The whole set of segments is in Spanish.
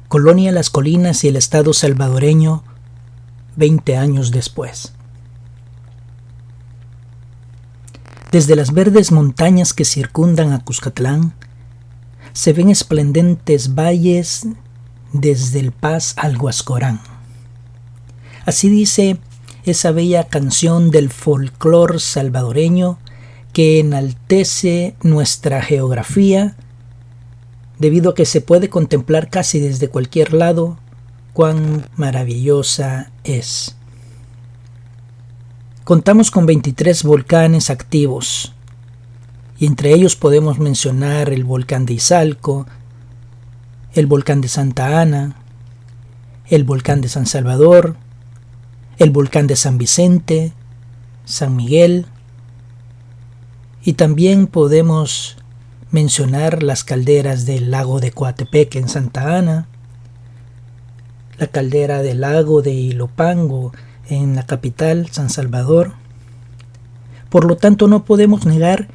Colonia Las Colinas y el estado salvadoreño 20 años después. Desde las verdes montañas que circundan a Cuscatlán, se ven esplendentes valles desde El Paz al Huascorán. Así dice esa bella canción del folclor salvadoreño que enaltece nuestra geografía, debido a que se puede contemplar casi desde cualquier lado cuán maravillosa es. Contamos con 23 volcanes activos, y entre ellos podemos mencionar el volcán de Izalco, el volcán de Santa Ana, el volcán de San Salvador, el volcán de San Vicente, San Miguel, y también podemos mencionar las calderas del lago de Coatepeque en Santa Ana, la caldera del lago de Ilopango en la capital, San Salvador. Por lo tanto, no podemos negar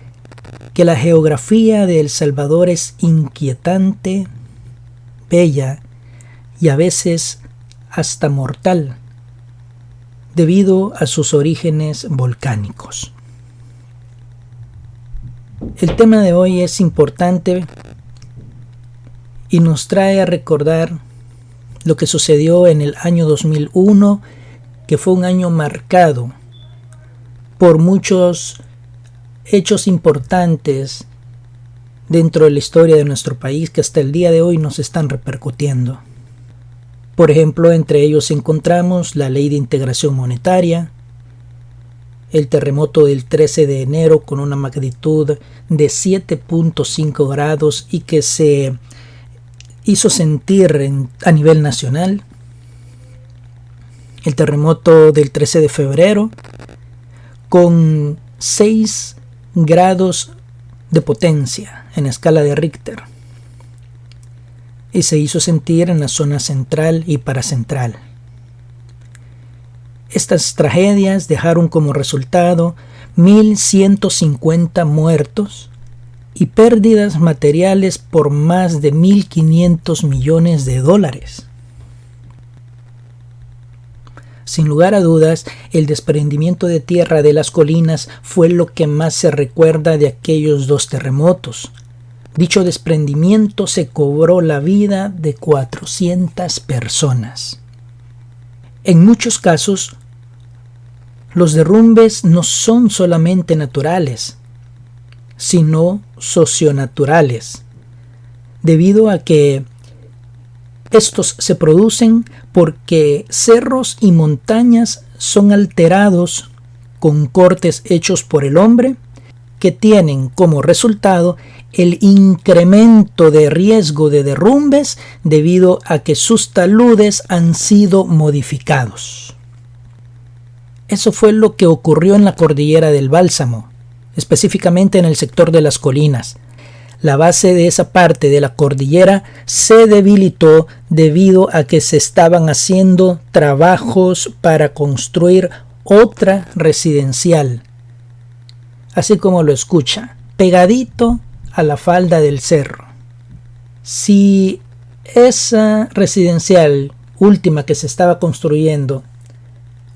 que la geografía de El Salvador es inquietante, bella y a veces hasta mortal, debido a sus orígenes volcánicos. El tema de hoy es importante y nos trae a recordar lo que sucedió en el año 2001, que fue un año marcado por muchos hechos importantes dentro de la historia de nuestro país que hasta el día de hoy nos están repercutiendo. Por ejemplo, entre ellos encontramos la Ley de Integración Monetaria, el terremoto del 13 de enero con una magnitud de 7.5 grados y que se hizo sentir a nivel nacional, el terremoto del 13 de febrero con 6 grados de potencia en escala de Richter y se hizo sentir en la zona central y paracentral. Estas tragedias dejaron como resultado 1.150 muertos y pérdidas materiales por más de 1.500 millones de dólares. Sin lugar a dudas, el desprendimiento de tierra de las colinas fue lo que más se recuerda de aquellos dos terremotos. Dicho desprendimiento se cobró la vida de 400 personas. En muchos casos, los derrumbes no son solamente naturales, sino socionaturales, debido a que estos se producen porque cerros y montañas son alterados con cortes hechos por el hombre que tienen como resultado el incremento de riesgo de derrumbes debido a que sus taludes han sido modificados. Eso fue lo que ocurrió en la cordillera del Bálsamo, específicamente en el sector de las colinas. La base de esa parte de la cordillera se debilitó debido a que se estaban haciendo trabajos para construir otra residencial. Así como lo escucha, pegadito a la falda del cerro. Si esa residencial última que se estaba construyendo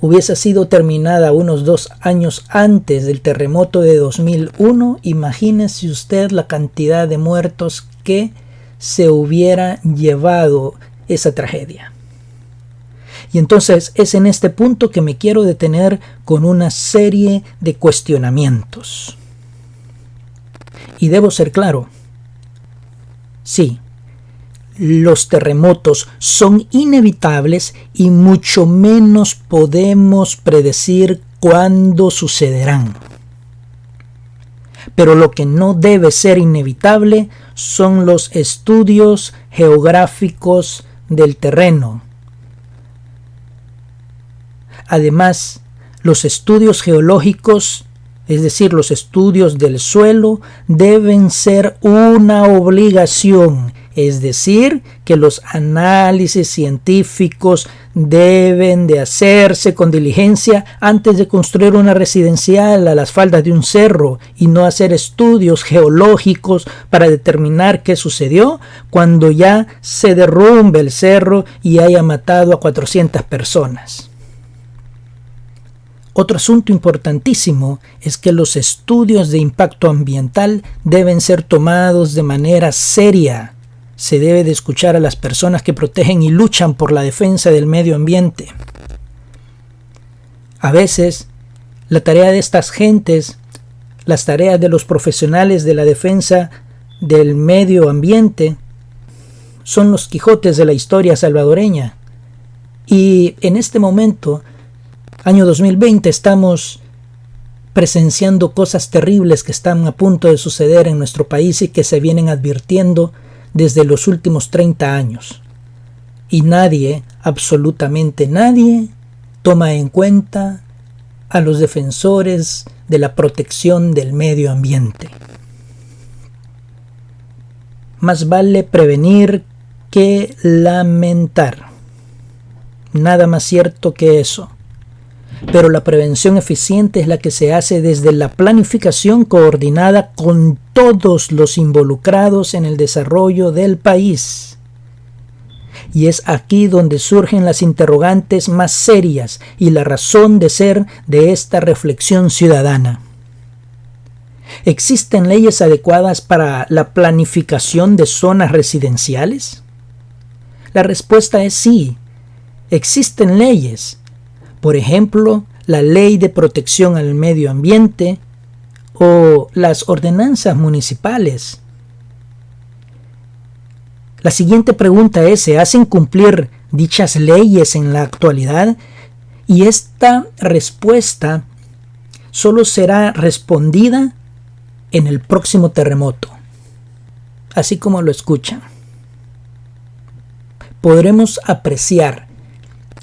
hubiese sido terminada unos 2 años antes del terremoto de 2001, imagínese usted la cantidad de muertos que se hubiera llevado esa tragedia. Y entonces es en este punto que me quiero detener con una serie de cuestionamientos. Y debo ser claro, sí, los terremotos son inevitables y mucho menos podemos predecir cuándo sucederán. Pero lo que no debe ser inevitable son los estudios geográficos del terreno. Además, los estudios geológicos, es decir, los estudios del suelo, deben ser una obligación. Es decir, que los análisis científicos deben de hacerse con diligencia antes de construir una residencial a las faldas de un cerro y no hacer estudios geológicos para determinar qué sucedió cuando ya se derrumbe el cerro y haya matado a 400 personas. Otro asunto importantísimo es que los estudios de impacto ambiental deben ser tomados de manera seria. Se debe de escuchar a las personas que protegen y luchan por la defensa del medio ambiente. A veces, la tarea de estas gentes, las tareas de los profesionales de la defensa del medio ambiente, son los Quijotes de la historia salvadoreña. Y en este momento, año 2020, estamos presenciando cosas terribles que están a punto de suceder en nuestro país y que se vienen advirtiendo desde los últimos 30 años. Y nadie, absolutamente nadie, toma en cuenta a los defensores de la protección del medio ambiente. Más vale prevenir que lamentar. Nada más cierto que eso. Pero la prevención eficiente es la que se hace desde la planificación coordinada con todos los involucrados en el desarrollo del país. Y es aquí donde surgen las interrogantes más serias y la razón de ser de esta reflexión ciudadana. ¿Existen leyes adecuadas para la planificación de zonas residenciales? La respuesta es sí. Existen leyes. Por ejemplo, la Ley de Protección al Medio Ambiente o las ordenanzas municipales. La siguiente pregunta es: ¿se hacen cumplir dichas leyes en la actualidad? Y esta respuesta solo será respondida en el próximo terremoto, así como lo escuchan. Podremos apreciar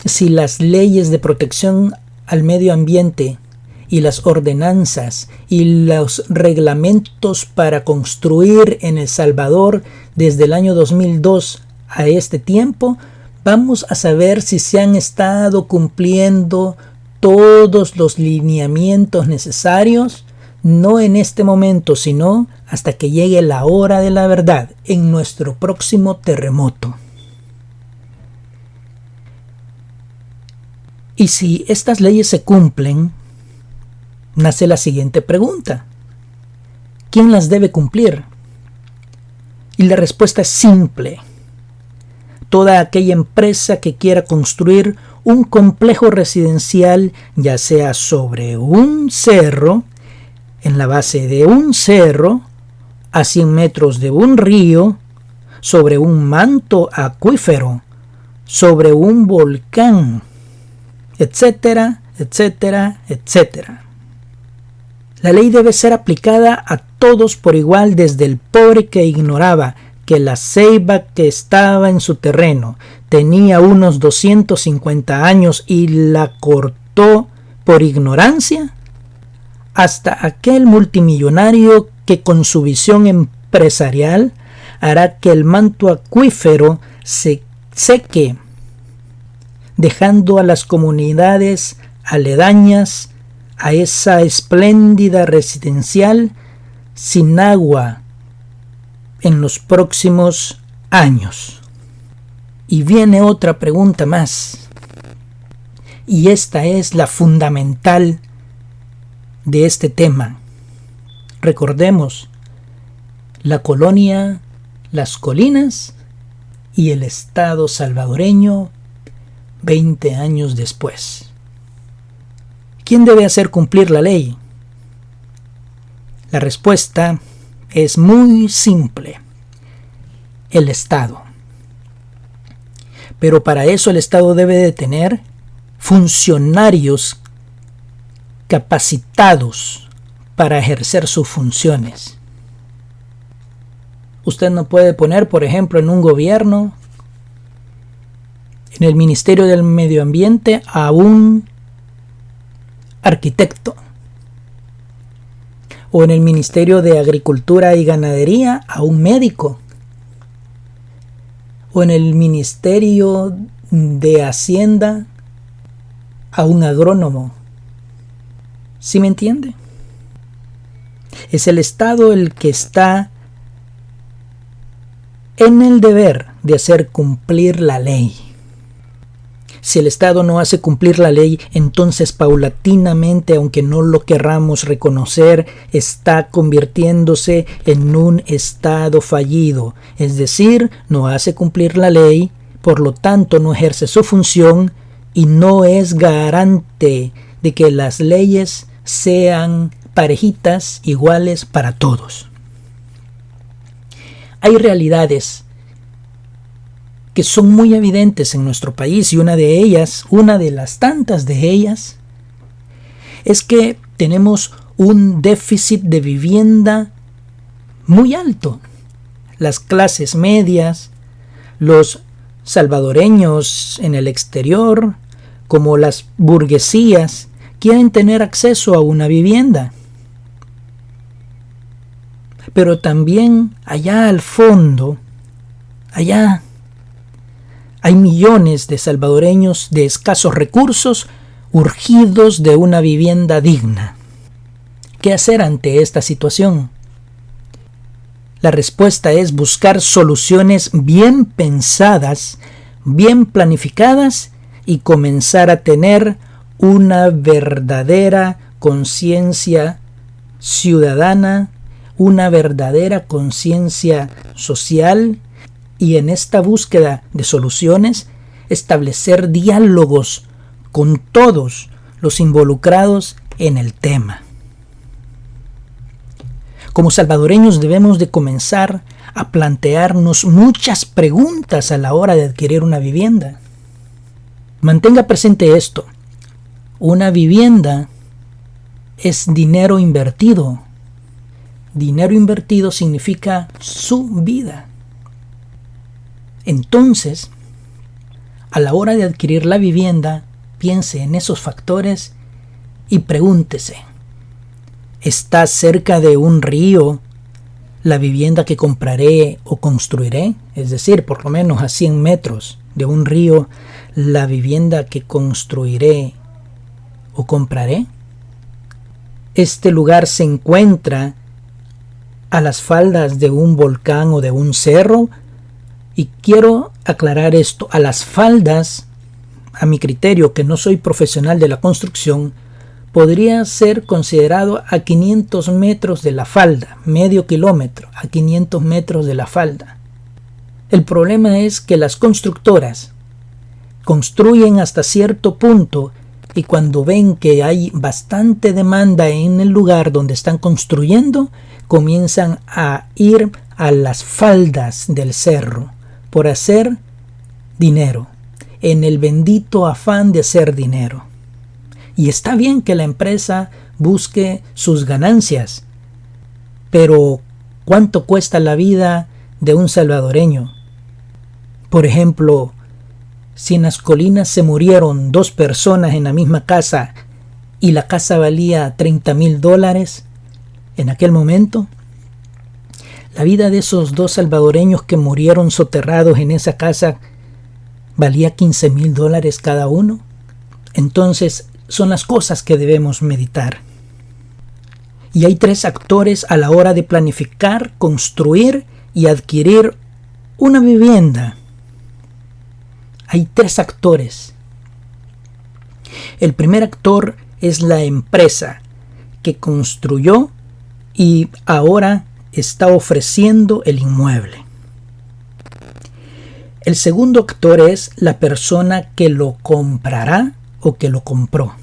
si las leyes de protección al medio ambiente y las ordenanzas y los reglamentos para construir en El Salvador desde el año 2002 a este tiempo, vamos a saber si se han estado cumpliendo todos los lineamientos necesarios, no en este momento, sino hasta que llegue la hora de la verdad en nuestro próximo terremoto. Y si estas leyes se cumplen, nace la siguiente pregunta: ¿quién las debe cumplir? Y la respuesta es simple: toda aquella empresa que quiera construir un complejo residencial, ya sea sobre un cerro, en la base de un cerro, a 100 metros de un río, sobre un manto acuífero, sobre un volcán, etcétera, etcétera, etcétera. La ley debe ser aplicada a todos por igual, desde el pobre que ignoraba que la ceiba que estaba en su terreno tenía unos 250 años y la cortó por ignorancia, hasta aquel multimillonario que con su visión empresarial hará que el manto acuífero se seque, dejando a las comunidades aledañas a esa espléndida residencial sin agua en los próximos años. Y viene otra pregunta más, y esta es la fundamental de este tema. Recordemos, la colonia Las Colinas y el Estado salvadoreño 20 años después. ¿Quién debe hacer cumplir la ley? La respuesta es muy simple: el Estado. Pero para eso el Estado debe de tener funcionarios capacitados para ejercer sus funciones. Usted no puede poner, por ejemplo, en un gobierno, en el Ministerio del Medio Ambiente, a un arquitecto, o en el Ministerio de Agricultura y Ganadería a un médico, o en el Ministerio de Hacienda a un agrónomo. ¿Sí me entiende? Es el Estado el que está en el deber de hacer cumplir la ley. Si el Estado no hace cumplir la ley, entonces paulatinamente, aunque no lo querramos reconocer, está convirtiéndose en un Estado fallido. Es decir, no hace cumplir la ley, por lo tanto no ejerce su función y no es garante de que las leyes sean parejitas, iguales para todos. Hay realidades que son muy evidentes en nuestro país y una de las tantas de ellas, es que tenemos un déficit de vivienda muy alto. Las clases medias, los salvadoreños en el exterior, como las burguesías, quieren tener acceso a una vivienda. Pero también allá al fondo, allá, hay millones de salvadoreños de escasos recursos urgidos de una vivienda digna. ¿Qué hacer ante esta situación? La respuesta es buscar soluciones bien pensadas, bien planificadas y comenzar a tener una verdadera conciencia ciudadana, una verdadera conciencia social, y en esta búsqueda de soluciones establecer diálogos con todos los involucrados en el tema. Como salvadoreños debemos de comenzar a plantearnos muchas preguntas a la hora de adquirir una vivienda. Mantenga presente esto: una vivienda es dinero invertido. Dinero invertido significa su vida. Entonces, a la hora de adquirir la vivienda, piense en esos factores y pregúntese: ¿está cerca de un río la vivienda que compraré o construiré? Es decir, por lo menos a 100 metros de un río, la vivienda que construiré o compraré. ¿Este lugar se encuentra a las faldas de un volcán o de un cerro? Y quiero aclarar esto: a las faldas, a mi criterio, que no soy profesional de la construcción, podría ser considerado a 500 metros de la falda, medio kilómetro, a 500 metros de la falda. El problema es que las constructoras construyen hasta cierto punto y cuando ven que hay bastante demanda en el lugar donde están construyendo, comienzan a ir a las faldas del cerro por hacer dinero, en el bendito afán de hacer dinero. Y está bien que la empresa busque sus ganancias, pero ¿cuánto cuesta la vida de un salvadoreño? Por ejemplo, si en las colinas se murieron 2 personas en la misma casa y la casa valía $30,000 en aquel momento, la vida de esos 2 salvadoreños que murieron soterrados en esa casa valía $15,000 cada uno. Entonces son las cosas que debemos meditar. Y hay 3 actores a la hora de planificar, construir y adquirir una vivienda. Hay 3 actores. El primer actor es la empresa que construyó y ahora está ofreciendo el inmueble. El segundo actor es la persona que lo comprará o que lo compró.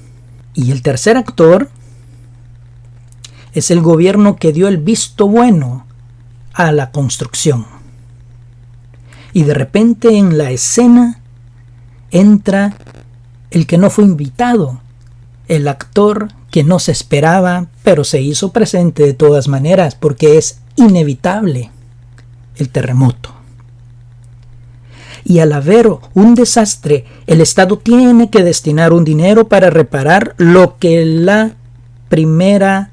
Y el tercer actor es el gobierno que dio el visto bueno a la construcción. Y de repente en la escena entra el que no fue invitado, el actor que no se esperaba, pero se hizo presente de todas maneras, porque es inevitable: el terremoto. Y al haber un desastre, el Estado tiene que destinar un dinero para reparar lo que la primera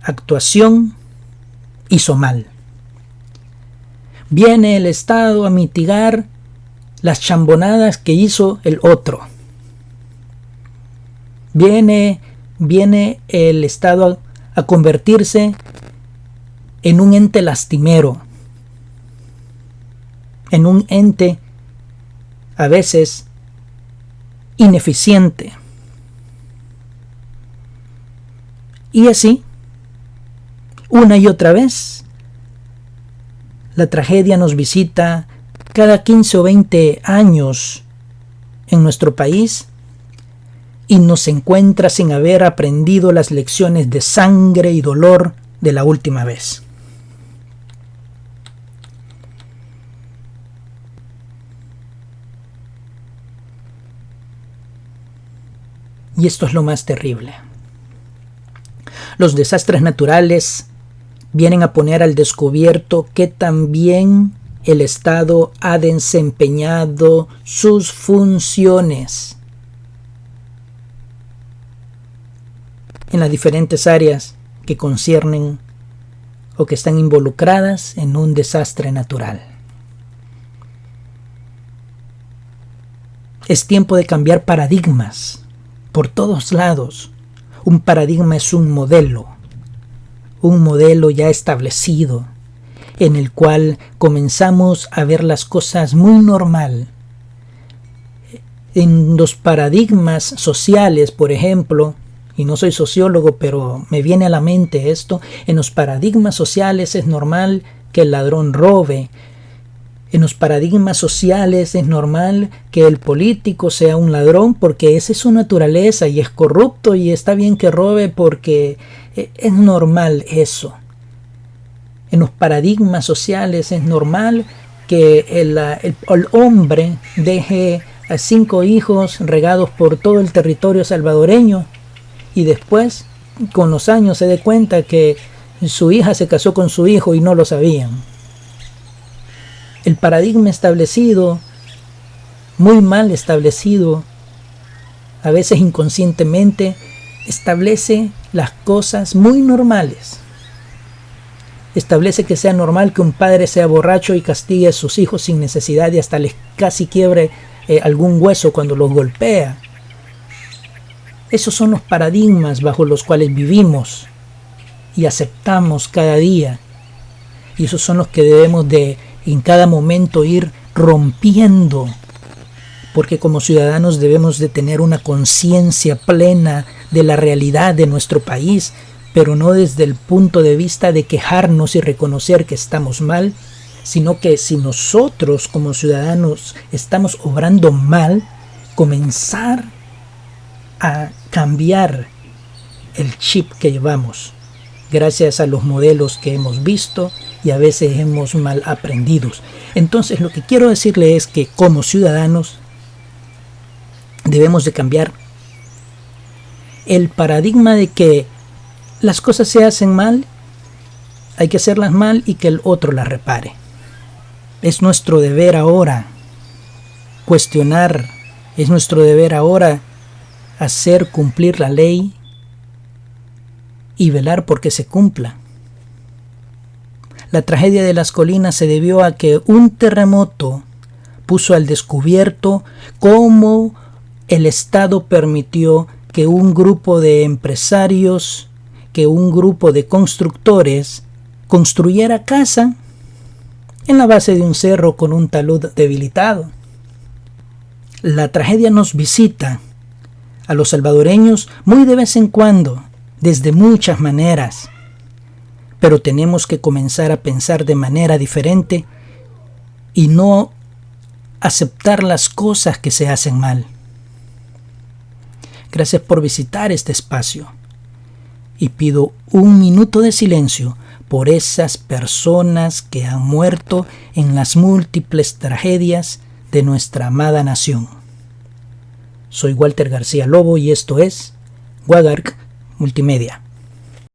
actuación hizo mal. Viene el Estado a mitigar las chambonadas que hizo el otro. Viene el Estado a convertirse en un ente lastimero, en un ente a veces ineficiente. Y así, una y otra vez, la tragedia nos visita cada 15 o 20 años en nuestro país y nos encuentra sin haber aprendido las lecciones de sangre y dolor de la última vez. Y esto es lo más terrible. Los desastres naturales vienen a poner al descubierto que también el Estado ha desempeñado sus funciones en las diferentes áreas que conciernen o que están involucradas en un desastre natural. Es tiempo de cambiar paradigmas por todos lados. Un paradigma es un modelo ya establecido, en el cual comenzamos a ver las cosas muy normal. En los paradigmas sociales, por ejemplo, y no soy sociólogo, pero me viene a la mente esto, en los paradigmas sociales es normal que el ladrón robe. En los paradigmas sociales es normal que el político sea un ladrón porque esa es su naturaleza y es corrupto y está bien que robe porque es normal eso. En los paradigmas sociales es normal que el hombre deje a 5 hijos regados por todo el territorio salvadoreño y después con los años se dé cuenta que su hija se casó con su hijo y no lo sabían. El paradigma establecido, muy mal establecido, a veces inconscientemente, establece las cosas muy normales. Establece que sea normal que un padre sea borracho y castigue a sus hijos sin necesidad y hasta les casi quiebre algún hueso cuando los golpea. Esos son los paradigmas bajo los cuales vivimos y aceptamos cada día. Y esos son los que debemos de en cada momento ir rompiendo, porque como ciudadanos debemos de tener una conciencia plena de la realidad de nuestro país, pero no desde el punto de vista de quejarnos y reconocer que estamos mal, sino que si nosotros como ciudadanos estamos obrando mal, comenzar a cambiar el chip que llevamos, gracias a los modelos que hemos visto y a veces hemos mal aprendidos. Entonces lo que quiero decirle es que como ciudadanos debemos de cambiar el paradigma de que las cosas se hacen mal, hay que hacerlas mal y que el otro las repare. Es nuestro deber ahora cuestionar, es nuestro deber ahora hacer cumplir la ley y velar porque se cumpla. La tragedia de las colinas se debió a que un terremoto puso al descubierto cómo el Estado permitió que un grupo de empresarios, que un grupo de constructores construyera casa en la base de un cerro con un talud debilitado. La tragedia nos visita a los salvadoreños muy de vez en cuando, desde muchas maneras, pero tenemos que comenzar a pensar de manera diferente y no aceptar las cosas que se hacen mal. Gracias por visitar este espacio y pido un minuto de silencio por esas personas que han muerto en las múltiples tragedias de nuestra amada nación. Soy Walter García Lobo y esto es Wagarc Multimedia.